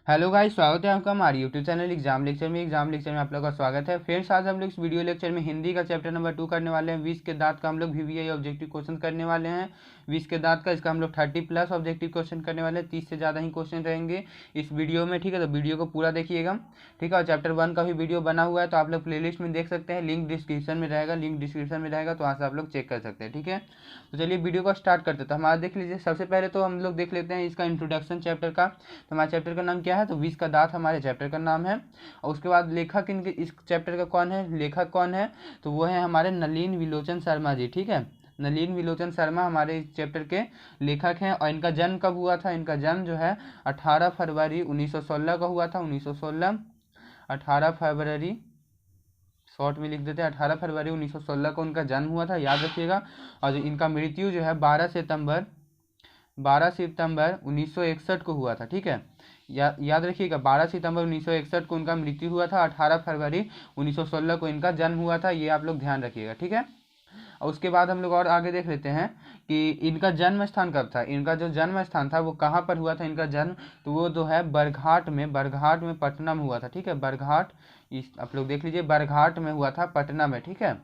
Hello guys, स्वागत है आपका हमारे यूट्यूब चैनल एग्जाम लेक्चर में आप लोगों का स्वागत है। फ्रेंड्स, आज हम लोग इस वीडियो लेक्चर में हिंदी का चैप्टर नंबर 2 करने वाले हैं। 20 के दांत का हम लोग वीवीआई ऑब्जेक्टिव क्वेश्चन करने वाले हैं। 20 के दांत का इसका हम लोग 30+ ऑब्जेक्टिव क्वेश्चन करने वाले हैं। 30 से ज़्यादा ही क्वेश्चन रहेंगे इस वीडियो में, ठीक है। तो वीडियो को पूरा देखिएगा, ठीक है। और चैप्टर 1 का भी वीडियो बना हुआ है, तो आप लोग प्लेलिस्ट में देख सकते हैं। लिंक डिस्क्रिप्शन में रहेगा, तो वहाँ से आप लोग चेक कर सकते हैं, ठीक है। तो चलिए वीडियो को स्टार्ट करते हैं। तो हमारा देख लीजिए, सबसे पहले तो हम लोग देख लेते हैं इसका इंट्रोडक्शन चैप्टर का। तो हमारे चैप्टर का नाम क्या है? तो 20 का दांत हमारे चैप्टर का नाम है। और उसके बाद लेखक इनके इस चैप्टर का कौन है, लेखक कौन है? तो वो है हमारे नलिन विलोचन शर्मा जी, ठीक है। नलिन विलोचन शर्मा हमारे इस चैप्टर के लेखक हैं। और इनका जन्म कब हुआ था? इनका जन्म जो है 18 फरवरी 1916 का हुआ था। 1916, 18 फरवरी, शॉर्ट में लिख देते हैं, 18 फरवरी 1916 को उनका जन्म हुआ था, याद रखिएगा। और जो इनका मृत्यु जो है 12 सितंबर 1961 को हुआ था, ठीक है। याद रखिएगा, 12 सितंबर 1961 को उनका मृत्यु हुआ था। 18 फरवरी 1916 को इनका जन्म हुआ था, ये आप लोग ध्यान रखिएगा, ठीक है। और उसके बाद हम लोग और आगे देख लेते हैं कि इनका जन्म स्थान कब था। इनका जो जन्म स्थान था वो कहाँ पर हुआ था इनका जन्म? तो वो जो है बरघाट में पटना में हुआ था, ठीक है। बरघाट, इस आप लोग देख लीजिए, बरघाट में हुआ था, पटना में, ठीक है।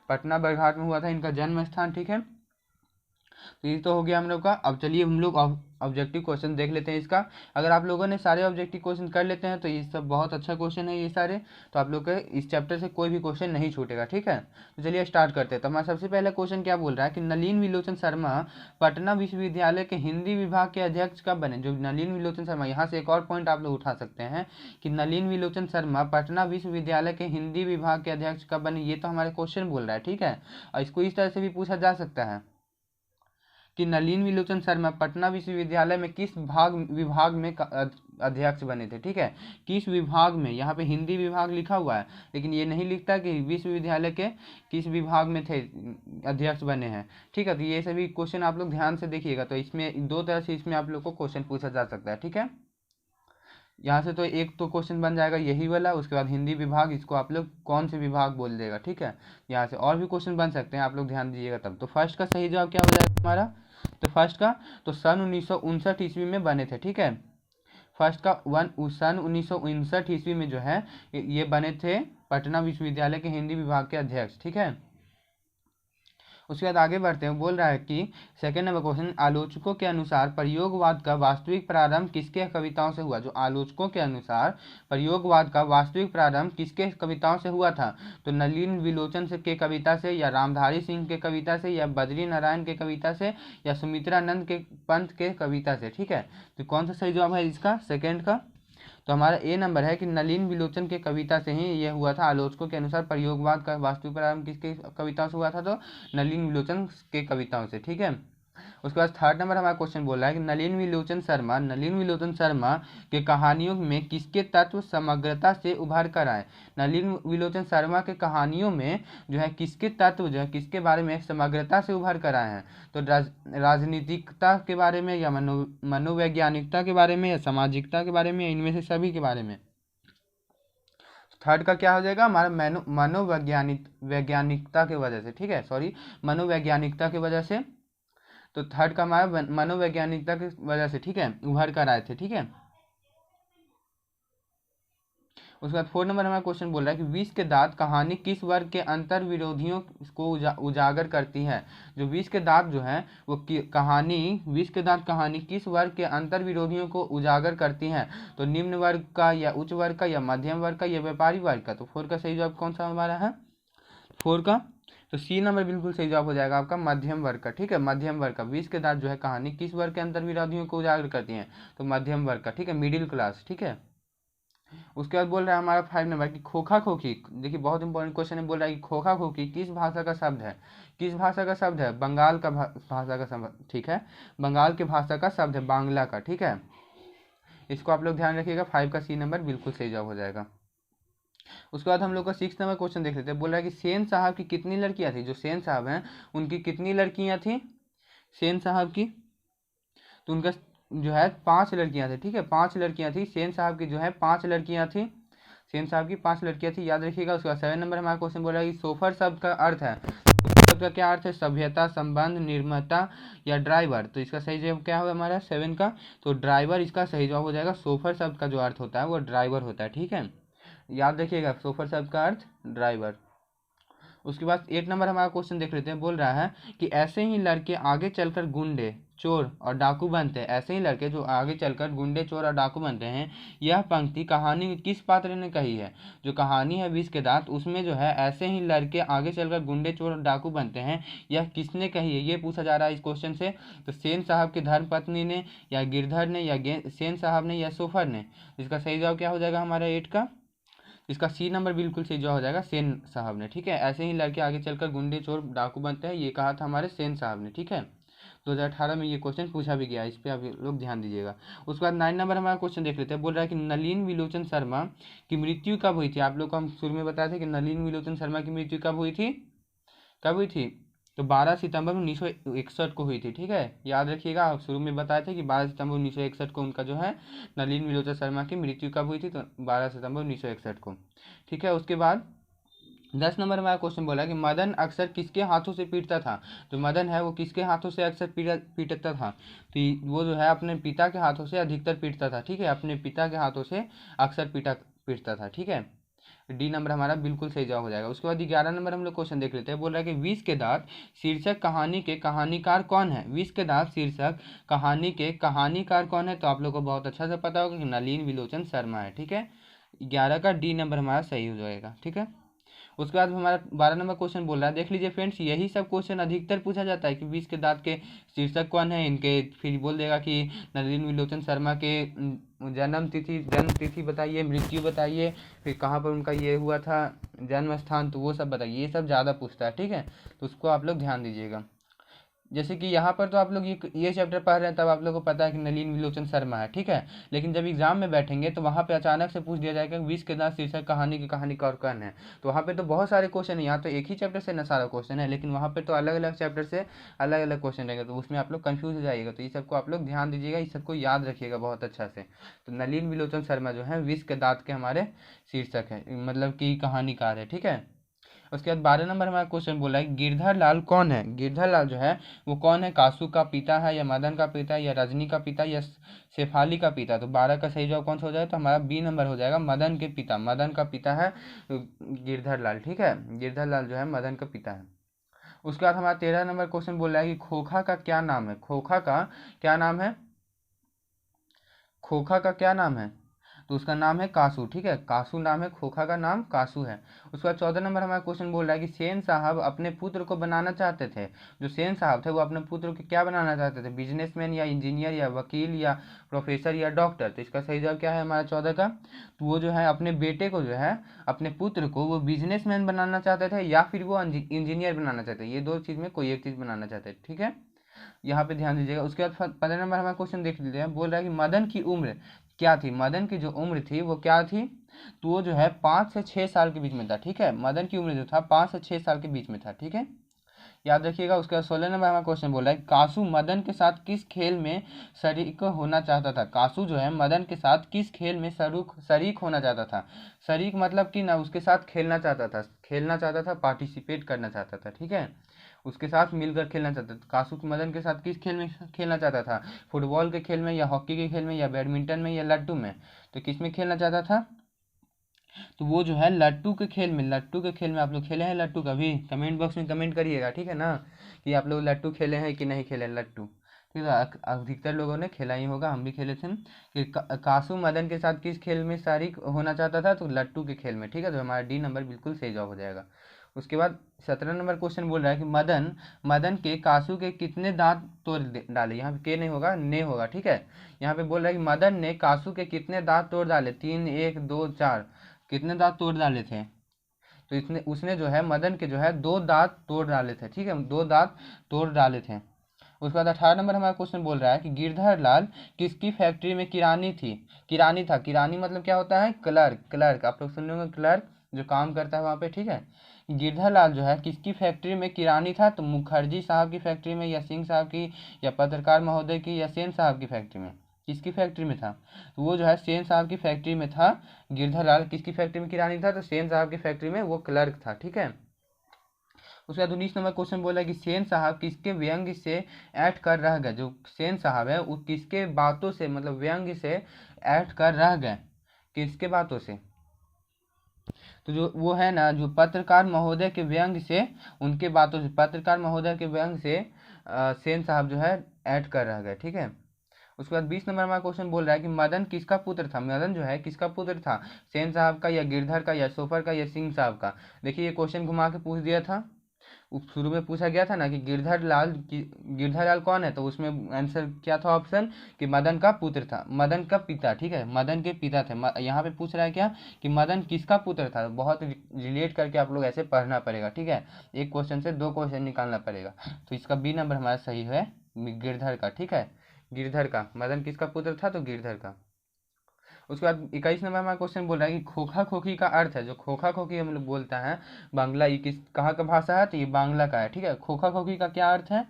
पटना बरघाट में हुआ था इनका जन्म स्थान, ठीक है। तो ये तो हो गया हम लोग का। अब चलिए हम लोग ऑब्जेक्टिव क्वेश्चन देख लेते हैं इसका। अगर आप लोगों ने सारे ऑब्जेक्टिव क्वेश्चन कर लेते हैं तो ये सब बहुत अच्छा क्वेश्चन है ये सारे। तो आप लोग के इस चैप्टर से कोई भी क्वेश्चन नहीं छूटेगा, ठीक है। तो चलिए स्टार्ट करते हैं। तो हमारा सबसे पहला क्वेश्चन क्या बोल रहा है कि नलिन विलोचन शर्मा पटना विश्वविद्यालय के हिंदी विभाग के अध्यक्ष कब बने? जो नलिन विलोचन शर्मा, यहाँ से एक और पॉइंट आप लोग उठा सकते हैं कि नलिन विलोचन शर्मा पटना विश्वविद्यालय के हिंदी विभाग के अध्यक्ष कब बने। ये तो हमारे क्वेश्चन बोल रहा है, ठीक है। और इसको इस तरह से भी पूछा जा सकता है कि नलिन विलोचन शर्मा पटना विश्वविद्यालय में किस विभाग में अध्यक्ष बने थे, ठीक है। किस विभाग में, यहाँ पे हिंदी विभाग लिखा हुआ है, लेकिन ये नहीं लिखता कि विश्वविद्यालय के किस विभाग में थे अध्यक्ष बने हैं, ठीक है। तो ये सभी क्वेश्चन आप लोग ध्यान से देखिएगा। तो इसमें दो तरह से इसमें आप लोग को क्वेश्चन पूछा जा सकता है, ठीक है। यहाँ से तो एक तो क्वेश्चन बन जाएगा यही वाला, उसके बाद हिंदी विभाग, इसको आप लोग कौन से विभाग बोल देगा, ठीक है। यहाँ से और भी क्वेश्चन बन सकते हैं, आप लोग ध्यान दीजिएगा तब। तो फर्स्ट का सही जवाब क्या हो जाएगा हमारा? तो फर्स्ट का तो सन 1959 ईस्वी में बने थे, ठीक है। फर्स्ट का सन 1959 ईस्वी में जो है ये बने थे पटना विश्वविद्यालय के हिंदी विभाग के अध्यक्ष, ठीक है। उसके बाद आगे बढ़ते हैं। बोल रहा है कि सेकंड नंबर क्वेश्चन, आलोचकों के अनुसार प्रयोगवाद का वास्तविक प्रारंभ किसके कविताओं से हुआ? जो आलोचकों के अनुसार प्रयोगवाद का वास्तविक प्रारंभ किसके कविताओं से हुआ था? तो नलिन विलोचन से के कविता से, या रामधारी सिंह के कविता से, या बद्री नारायण के कविता से, या सुमित्रानंद के पंत के कविता से, ठीक है। तो कौन सा सही जवाब है इसका, सेकेंड का? तो हमारा ए नंबर है कि नलिन विलोचन के कविता से ही ये हुआ था। आलोचकों के अनुसार प्रयोगवाद का वास्तविक प्रारंभ किसके कविताओं से हुआ था? तो नलिन विलोचन के कविताओं से, ठीक है। उसके बाद थर्ड नंबर हमारा क्वेश्चन बोल रहा है कि नलिन विलोचन शर्मा के कहानियों में किसके तत्व समग्रता से उभर कर आए? नलिन विलोचन शर्मा के कहानियों में जो है किसके तत्व जो है किसके बारे में समग्रता से उभर कर आए हैं? तो राजनीतिकता के बारे में, या मनोवैज्ञानिकता के बारे में, या सामाजिकता के बारे में, या इनमें से सभी के बारे में? थर्ड का क्या हो जाएगा हमारा? वैज्ञानिकता की वजह से, ठीक है, सॉरी, मनोवैज्ञानिकता की वजह से। तो थर्ड का हमारा मनोवैज्ञानिकता की वजह से, ठीक है, उभर कर आए थे, ठीक है। उसके बाद फोर्थ नंबर हमारा क्वेश्चन बोल रहा है कि विष के दांत कहानी किस वर्ग के अंतर विरोधियों को उजागर करती है? जो विष के दांत जो है वो कहानी, विष के दांत कहानी किस वर्ग के अंतर विरोधियों को उजागर करती है? तो निम्न वर्ग का, या उच्च वर्ग का, या मध्यम वर्ग का, या व्यापारी वर्ग का? तो फोर का सही जवाब कौन सा हमारा है? फोर का तो सी नंबर बिल्कुल सही जवाब हो जाएगा आपका, मध्यम वर्ग का, ठीक है। मध्यम वर्ग का विष के दांत जो है कहानी किस वर्ग के अंतर विरोधियों को उजागर करती है? तो मध्यम वर्ग का, ठीक है, मिडिल क्लास, ठीक है। उसके बाद बोल रहा है हमारा 5 नंबर कि खोखा खोखी, देखिए बहुत इंपॉर्टेंट क्वेश्चन है। बोल रहा है कि खोखा खोखी किस भाषा का शब्द है? किस भाषा का शब्द है? बंगाल का भाषा का शब्द, ठीक है। बंगाल के भाषा का शब्द है, बांग्ला का, ठीक है। इसको आप लोग ध्यान रखिएगा। 5 का सी नंबर बिल्कुल सही जवाब हो जाएगा। उसके बाद हम लोग का 6 नंबर क्वेश्चन देख लेते हैं। बोल रहा है कि सेन साहब की कितनी लड़कियां थी? जो सेन साहब हैं उनकी कितनी लड़कियां थी सेन साहब की? तो उनका जो है 5 लड़कियां थी, ठीक है, 5 लड़कियां थी सेन साहब की, जो है 5 लड़कियां थी। सेन साहब की 5 लड़कियां थी, याद रखिएगा। उसका 7 नंबर हमारा क्वेश्चन बोला कि सोफर शब्द का अर्थ है, तो का क्या अर्थ है? सभ्यता, संबंध, निर्माता या ड्राइवर। तो इसका सही जवाब क्या होगा हमारा 7 का? तो ड्राइवर इसका सही जवाब हो जाएगा। सोफर शब्द का जो अर्थ होता है वो ड्राइवर होता है, ठीक है, याद रखिएगा, सोफर शब्द का अर्थ ड्राइवर। उसके बाद 8 नंबर हमारा क्वेश्चन देख लेते हैं। बोल रहा है कि ऐसे ही लड़के आगे चलकर गुंडे, चोर और डाकू बनते हैं। ऐसे ही लड़के जो आगे चलकर गुंडे, चोर और डाकू बनते हैं, यह पंक्ति कहानी में किस पात्र ने कही है? जो कहानी है विष के दांत, उसमें जो है ऐसे ही लड़के आगे चलकर गुंडे, चोर और डाकू बनते हैं, यह किसने कही है? ये पूछा जा रहा है इस क्वेश्चन से। तो सेन साहब की धर्मपत्नी ने, या गिरधर ने, या सेन साहब ने, या सोफर ने। इसका सही जवाब क्या हो जाएगा हमारा 8 का? इसका सी नंबर बिल्कुल सही जवाब हो जाएगा, सेन साहब ने, ठीक है। ऐसे ही लड़के आगे चलकर गुंडे, चोर, डाकू बनते हैं, ये कहा था हमारे सेन साहब ने, ठीक है। 2018 में ये क्वेश्चन पूछा भी गया, इस पे आप लोग ध्यान दीजिएगा। उसके बाद 9 नंबर हमारा क्वेश्चन देख लेते हैं। बोल रहा है कि नलिन विलोचन शर्मा की मृत्यु कब हुई थी? आप लोग को हम शुरू में बताए थे कि नलिन विलोचन शर्मा की मृत्यु कब हुई थी? कब हुई थी? तो 12 सितंबर 1961 को हुई थी, ठीक है, याद रखिएगा। आप शुरू में बताए थे कि 12 सितंबर 1961 को उनका जो है नलिन विलोचन शर्मा की मृत्यु कब हुई थी? तो 12 सितंबर 1961 को, ठीक है। उसके बाद 10 नंबर में क्वेश्चन बोला कि मदन अक्सर किसके हाथों से पीटता था? जो मदन है वो किसके हाथों से अक्सर पीटता था? तो वो जो है अपने पिता के हाथों से अधिकतर पीटता था, ठीक है, अपने पिता के हाथों से अक्सर पीटता था, ठीक है। डी नंबर हमारा बिल्कुल सही जवाब हो जाएगा। उसके बाद 11 नंबर हम लोग क्वेश्चन देख लेते हैं। बोल रहा है कि विष के दांत शीर्षक कहानी के कहानीकार कौन है? विष के दांत शीर्षक कहानी के कहानीकार कौन है? तो आप लोग को बहुत अच्छा से पता होगा कि नलिन विलोचन शर्मा है, ठीक है। 11 का डी नंबर हमारा सही हो जाएगा, ठीक है। उसके बाद हमारा 12 नंबर क्वेश्चन बोल रहा है, देख लीजिए फ्रेंड्स, यही सब क्वेश्चन अधिकतर पूछा जाता है कि विष के दांत के शीर्षक कौन है, इनके, फिर बोल देगा कि नलिन विलोचन शर्मा के जन्म तिथि बताइए, मृत्यु बताइए, फिर कहाँ पर उनका ये हुआ था जन्म स्थान, तो वो सब बताइए, ये सब ज़्यादा पूछता है, ठीक है। तो उसको आप लोग ध्यान दीजिएगा। जैसे कि यहाँ पर तो आप लोग ये चैप्टर पढ़ रहे हैं, तब आप लोग को पता है कि नलिन विलोचन शर्मा है, ठीक है। लेकिन जब एग्जाम में बैठेंगे तो वहाँ पे अचानक से पूछ दिया जाएगा विष के दांत शीर्षक कहानी की कहानीकार कौन है। तो वहाँ पे तो बहुत सारे क्वेश्चन है, यहाँ तो एक ही चैप्टर से न सारा क्वेश्चन है, लेकिन वहाँ पे तो अलग अलग चैप्टर से अलग अलग क्वेश्चन रहेगा, तो उसमें आप लोग कन्फ्यूज हो जाइएगा। तो ये सबको आप लोग ध्यान दीजिएगा, इस सबको याद रखिएगा बहुत अच्छा से। तो नलिन विलोचन शर्मा जो है विष के दांत के हमारे शीर्षक है, मतलब कि कहानीकार है, ठीक है। उसके बाद 12 नंबर हमारा क्वेश्चन बोला है गिरधर लाल कौन है? गिरधर लाल जो है वो कौन है? कासू का पिता है, या मदन का पिता, या रजनी का पिता, या शेफाली का पिता? तो 12 का सही जवाब कौन सा हो जाएगा? तो हमारा बी नंबर हो जाएगा, मदन के पिता। मदन का पिता है गिरधर लाल, ठीक है। गिरधर लाल जो है मदन का पिता है। उसके बाद हमारा 13 नंबर क्वेश्चन बोल रहा है कि खोखा का क्या नाम है? खोखा का क्या नाम है? खोखा का क्या नाम है? तो उसका नाम है कासू, ठीक है, कासू नाम है, खोखा का नाम कासू है। उसके बाद 14 नंबर हमारा क्वेश्चन बोल रहा है कि सेन साहब अपने पुत्र को बनाना चाहते थे। जो सेन साहब थे वो अपने पुत्र को क्या बनाना चाहते थे? बिजनेसमैन, या इंजीनियर, या वकील, या प्रोफेसर, या डॉक्टर? तो इसका सही जवाब क्या है हमारा 14 का? तो वो जो है अपने बेटे को जो है, अपने पुत्र को वो बिजनेसमैन बनाना चाहते थे, या फिर वो इंजीनियर बनाना चाहते थे। ये दो चीज़ में कोई एक चीज़ बनाना चाहते थे, ठीक है, यहाँ पे ध्यान दीजिएगा। उसके बाद 15 नंबर हमारा क्वेश्चन देख लीजिए। बोल रहा है कि मदन की उम्र क्या थी? मदन की जो उम्र थी वो क्या थी? तो वो जो है 5 से 6 साल के बीच में था, ठीक है। मदन की उम्र जो था 5 से 6 साल के बीच में था, ठीक है, याद रखिएगा। उसके बाद 16 नंबर हमारा क्वेश्चन बोल रहा है कासू मदन के साथ किस खेल में शरीक होना चाहता था? कासू जो है मदन के साथ किस खेल में शरीक होना चाहता था? शरीक मतलब कि ना उसके साथ खेलना चाहता था, पार्टिसिपेट करना चाहता था, ठीक है, उसके साथ मिलकर खेलना चाहता था। कासू मदन के साथ किस खेल में खेलना चाहता था? फुटबॉल के खेल में, या हॉकी के खेल में, या बैडमिंटन में, या लट्टू में? तो किस में खेलना चाहता था? तो वो जो है लट्टू के खेल में। लट्टू के खेल में आप लोग खेले हैं लट्टू कभी? कमेंट बॉक्स में कमेंट करिएगा, ठीक है ना, कि आप लोग लट्टू खेले हैं कि नहीं खेले लट्टू, ठीक है। अधिकतर लोगों ने खेला ही होगा, हम भी खेले थे। कि कासू मदन के साथ किस खेल में शरीक होना चाहता था? तो लट्टू के खेल में, ठीक है। तो हमारा डी नंबर बिल्कुल सही जवाब हो जाएगा। उसके बाद 17 नंबर क्वेश्चन बोल रहा है कि मदन के कासू के कितने दांत तोड़ डाले? यहाँ पे के नहीं होगा, ने होगा, ठीक है। यहाँ पे बोल रहा है कि मदन ने कासू के कितने दांत तोड़ डाले? 3, 1, 2, 4, कितने दांत तोड़ डाले थे? तो उसने जो है मदन के जो है 2 दांत तोड़ डाले थे, ठीक है, 2 दांत तोड़ डाले थे। उसके बाद 18 नंबर हमारा क्वेश्चन बोल रहा है कि गिरधर लाल किसकी फैक्ट्री में किरानी था? किरानी मतलब क्या होता है? क्लर्क आप लोग सुन होंगे, क्लर्क जो काम करता है वहाँ पे, ठीक है। गिरधर लाल जो है किसकी फैक्ट्री में किरानी था? तो मुखर्जी साहब की फैक्ट्री में, या सिंह साहब की, या पत्रकार महोदय की, या सेन साहब की फैक्ट्री में? किसकी फैक्ट्री में था? तो वो जो है सेन साहब की फैक्ट्री में था। गिरधर लाल किसकी फैक्ट्री में किरानी था? तो सेन साहब की फैक्ट्री में वो क्लर्क था, ठीक है। उसके बाद 19 नंबर क्वेश्चन बोला कि सेन साहब किसके व्यंग्य से ऐठ कर रह गए। जो सेन साहब है वो किसके बातों से मतलब व्यंग्य से ऐठ कर रह गए, किसके बातों से। तो जो वो है ना, जो पत्रकार महोदय के व्यंग्य से, उनके बातों से, पत्रकार महोदय के व्यंग्य से सेन साहब जो है ऐड कर रह गए, ठीक है। उसके बाद 20 नंबर हमारा क्वेश्चन बोल रहा है कि मदन किसका पुत्र था। मदन जो है किसका पुत्र था, सेन साहब का या गिरधर का या सोफर का या सिंह साहब का। देखिए ये क्वेश्चन घुमा के पूछ दिया था, शुरू में पूछा गया था ना कि गिरधर लाल कौन है, तो उसमें आंसर क्या था ऑप्शन कि मदन का पुत्र था, मदन का पिता, ठीक है, मदन के पिता थे। यहाँ पे पूछ रहा है क्या कि मदन किसका पुत्र था। बहुत रिलेट करके आप लोग ऐसे पढ़ना पड़ेगा, ठीक है, एक क्वेश्चन से 2 क्वेश्चन निकालना पड़ेगा। तो इसका बी नंबर हमारा सही है, गिरधर का, ठीक है, गिरधर का। मदन किसका पुत्र था, तो गिरधर का। उसके बाद 21 नंबर हमारा क्वेश्चन बोल रहा है कि खोखा खोखी का अर्थ है। जो खोखा खोखी हम लोग बोलता है बांग्ला, ये किस कहाँ का भाषा है, तो ये बांग्ला का है, ठीक है। खोखा खोखी का क्या अर्थ है,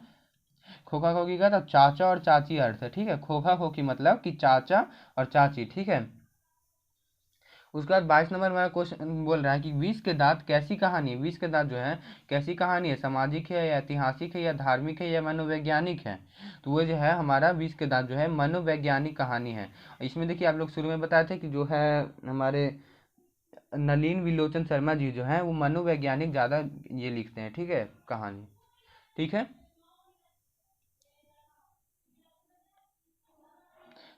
खोखा खोखी का तो चाचा और चाची अर्थ है, ठीक है। खोखा खोखी मतलब कि चाचा और चाची, ठीक है। उसके बाद 22 नंबर हमारा क्वेश्चन बोल रहा है कि विष के दांत कैसी कहानी है। विष के दांत जो है कैसी कहानी है, सामाजिक है या ऐतिहासिक है या धार्मिक है या मनोवैज्ञानिक है। तो वो जो है हमारा विष के दांत जो है मनोवैज्ञानिक कहानी है। इसमें देखिए आप लोग शुरू में बताए थे कि जो है हमारे नलिन विलोचन शर्मा जी जो है वो मनोवैज्ञानिक ज़्यादा ये लिखते हैं, ठीक है, कहानी, ठीक है।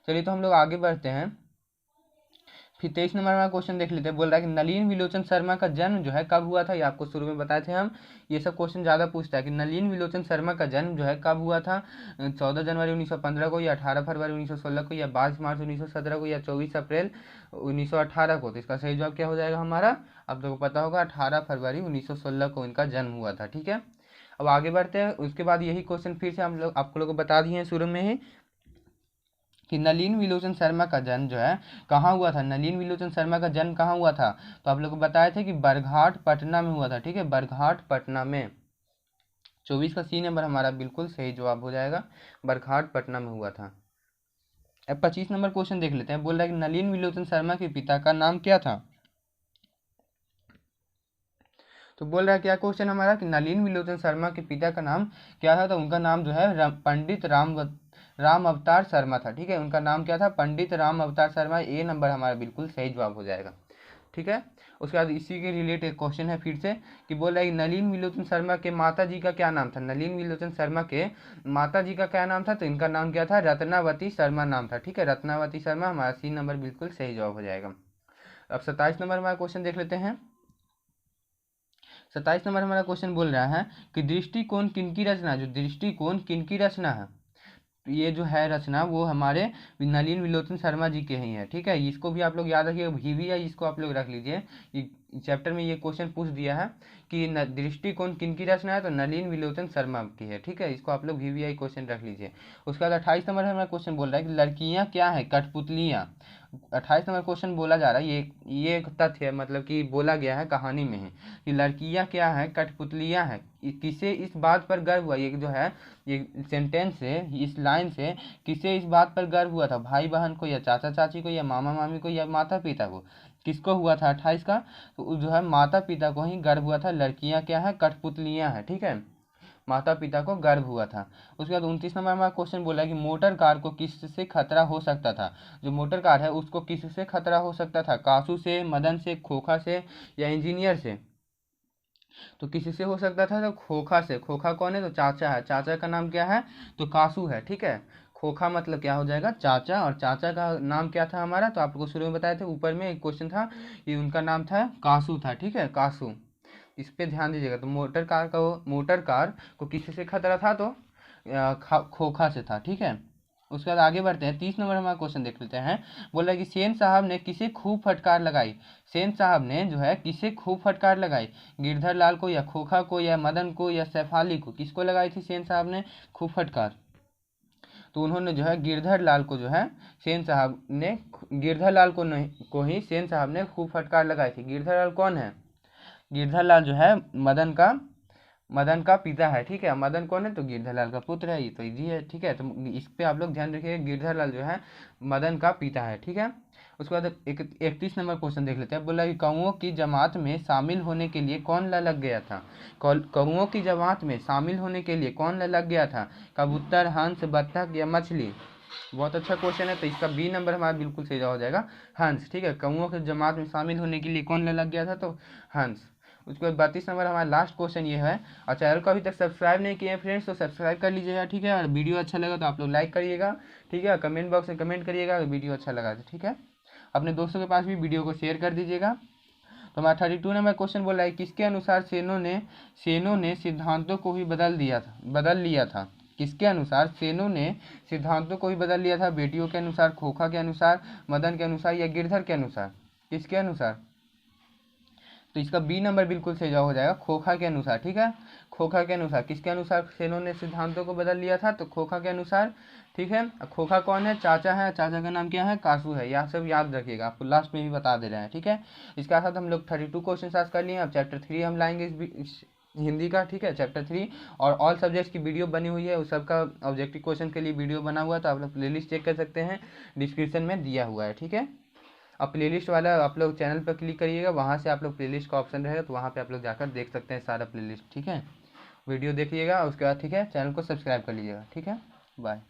चलिए तो हम लोग आगे बढ़ते हैं। फिर 23 नंबर में क्वेश्चन देख लेते हैं। बोल रहा है कि नलिन विलोचन शर्मा का जन्म जो है कब हुआ था। ये आपको शुरू में बताए थे हम, ये सब क्वेश्चन ज़्यादा पूछता है कि नलिन विलोचन शर्मा का जन्म जो है कब हुआ था। 14 जनवरी 1915 को या 18 फरवरी 1916 को या 22 मार्च 1917 को या 24 अप्रैल 1918 को। तो इसका सही जवाब क्या हो जाएगा हमारा, आप लोगों को पता होगा 18 फरवरी 1916 को इनका जन्म हुआ था, ठीक है। अब आगे बढ़ते हैं। उसके बाद यही क्वेश्चन फिर से हम लोग आप लोग को बता दिए हैं शुरू में ही कि नलिन विलोचन शर्मा का जन्म जो है कहाँ हुआ था। नलिन विलोचन शर्मा का जन्म कहाँ हुआ था, तो आप लोग को बताए थे कि बरघाट पटना में हुआ था, ठीक है, बरघाट पटना में। 24 का सी नंबर हमारा बिल्कुल सही जवाब हो जाएगा, बरघाट पटना में हुआ था। अब 25 नंबर क्वेश्चन देख लेते हैं। बोल रहा है कि नलिन विलोचन शर्मा के पिता का नाम क्या था। तो बोल रहा है क्या क्वेश्चन हमारा कि नलिन विलोचन शर्मा के पिता का नाम क्या था। तो उनका नाम जो है पंडित राम अवतार शर्मा था, ठीक है। उनका नाम क्या था, पंडित राम अवतार शर्मा। ए नंबर हमारा बिल्कुल सही जवाब हो जाएगा, ठीक है। उसके बाद इसी के रिलेटेड क्वेश्चन है फिर से कि बोल रहा है नलिन विलोचन शर्मा के माता जी का क्या नाम था। नलिन विलोचन शर्मा के माता जी का क्या नाम था, तो इनका नाम क्या था, रत्नावती शर्मा नाम था, ठीक है, रत्नावती शर्मा। हमारा सी नंबर बिल्कुल सही जवाब हो जाएगा। अब 27 नंबर हमारा क्वेश्चन देख लेते हैं। 27 नंबर हमारा क्वेश्चन बोल रहा है कि दृष्टिकोण किनकी रचना है। जो दृष्टिकोण किनकी रचना है, ये जो है रचना वो हमारे नलिन विलोचन शर्मा जी के ही है, ठीक है। इसको भी आप लोग याद रखिए, VVI इसको आप लोग रख लीजिए। चैप्टर में ये क्वेश्चन पूछ दिया है कि दृष्टिकोण किनकी रचना है, तो नलिन विलोचन शर्मा की है, ठीक है। इसको आप लोग VVI क्वेश्चन रख लीजिए। उसके बाद 28 नंबर हमारा क्वेश्चन बोल रहा है कि लड़कियां क्या है, कठपुतलियां। 28 नंबर क्वेश्चन बोला जा रहा है, ये एक तथ्य है, मतलब कि बोला गया है कहानी में है कि लड़कियां क्या है, कठपुतलियां हैं। किसे इस बात पर गर्व हुआ, ये जो है ये सेंटेंस से, इस लाइन से किसे इस बात पर गर्व हुआ था, भाई बहन को या चाचा चाची को या मामा मामी को या माता पिता को। किसको हुआ था 28 का, तो जो है माता पिता को ही गर्व हुआ था। लड़कियां क्या है, कठपुतलियां हैं, ठीक है, माता पिता को गर्व हुआ था। उसके बाद 29 नंबर हमारा क्वेश्चन बोला कि मोटर कार को किससे खतरा हो सकता था। जो मोटर कार है उसको किससे खतरा हो सकता था, कासू से, मदन से, खोखा से या इंजीनियर से। तो किससे हो सकता था, तो खोखा से। खोखा कौन है, तो चाचा है, चाचा का नाम क्या है, तो कासू है, ठीक है। खोखा मतलब क्या हो जाएगा, चाचा, और चाचा का नाम क्या था हमारा, तो आपको शुरू में बताए थे, ऊपर में एक क्वेश्चन था कि उनका नाम था कासू था, ठीक है, कासू। इस पे ध्यान दीजिएगा। तो मोटर कार को किससे खतरा था, तो खोखा से था, ठीक है। उसके बाद आगे बढ़ते हैं। 30 नंबर हमारा क्वेश्चन देख लेते हैं। बोल रहा है कि सेन साहब ने किसे खूब फटकार लगाई। सेन साहब ने जो है किसे खूब फटकार लगाई, गिरधर लाल को या खोखा को या मदन को या सैफाली को। किसको लगाई थी सेन साहब ने खूब फटकार, तो उन्होंने जो है गिरधर लाल को जो है सेन साहब ने, गिरधर लाल को ही सेन साहब ने खूब फटकार लगाई थी। गिरधर लाल कौन है, गिरधर लाल जो है मदन का पिता है, ठीक है। मदन कौन है, तो गिरधर लाल का पुत्र है, ये तो इजी है, ठीक है। तो इस पे आप लोग ध्यान रखिए, गिरधर लाल जो है मदन का पिता है, ठीक है। उसके बाद 31 नंबर क्वेश्चन देख लेते हैं। बोला कि कौओं की जमात में शामिल होने के लिए कौन ललक गया था। कौओं की जमात में शामिल होने के लिए कौन ललक गया था। कबूतर, हंस, बत्तख या मछली। बहुत अच्छा क्वेश्चन है, तो इसका बी नंबर हमारा बिल्कुल सही हो जाएगा, हंस। ठीक है, कौओं की जमात में शामिल होने के लिए कौन ललक गया था, तो हंस। उसके बाद 32 नंबर हमारा लास्ट क्वेश्चन ये है, और चैनल को अभी तक सब्सक्राइब नहीं किए फ्रेंड्स तो सब्सक्राइब कर लीजिएगा। ठीक है, और वीडियो अच्छा लगा तो आप लोग लाइक करिएगा। ठीक है, कमेंट बॉक्स में कमेंट करिएगा अगर वीडियो अच्छा लगा तो। ठीक है, अपने दोस्तों के पास भी वीडियो को शेयर कर दीजिएगा। तो हमारा 32 नंबर क्वेश्चन बोला है, किसके अनुसार सेनों ने सिद्धांतों को ही बदल लिया था। किसके अनुसार सेनों ने सिद्धांतों को ही बदल लिया था। बेटियों के अनुसार, खोखा के अनुसार, मदन के अनुसार या गिरधर के अनुसार। किसके अनुसार, तो इसका बी नंबर बिल्कुल सही जवाब हो जाएगा, खोखा के अनुसार। ठीक है, खोखा के अनुसार। किसके अनुसार सेनों ने सिद्धांतों को बदल लिया था, तो खोखा के अनुसार। ठीक है, खोखा कौन है, चाचा है, चाचा का नाम क्या है, कासू है। यह सब याद रखिएगा, आपको लास्ट में भी बता दे रहे हैं। ठीक है, इसके साथ हम लोग 32 क्वेश्चन आज कर लिए। अब चैप्टर 3 हम लाएंगे इस हिंदी का। ठीक है, चैप्टर 3 और ऑल सब्जेक्ट्स की वीडियो बनी हुई है, उस सबका ऑब्जेक्टिव क्वेश्चन के लिए वीडियो बना हुआ है, तो आप लोग प्लेलिस्ट चेक कर सकते हैं, डिस्क्रिप्शन में दिया हुआ है। ठीक है, अब प्लेलिस्ट वाला आप लोग चैनल पर क्लिक करिएगा, वहाँ से आप लोग प्लेलिस्ट का ऑप्शन रहेगा, तो वहाँ पे आप लोग जाकर देख सकते हैं सारा प्लेलिस्ट। ठीक है, वीडियो देखिएगा उसके बाद। ठीक है, चैनल को सब्सक्राइब कर लीजिएगा। ठीक है, बाय।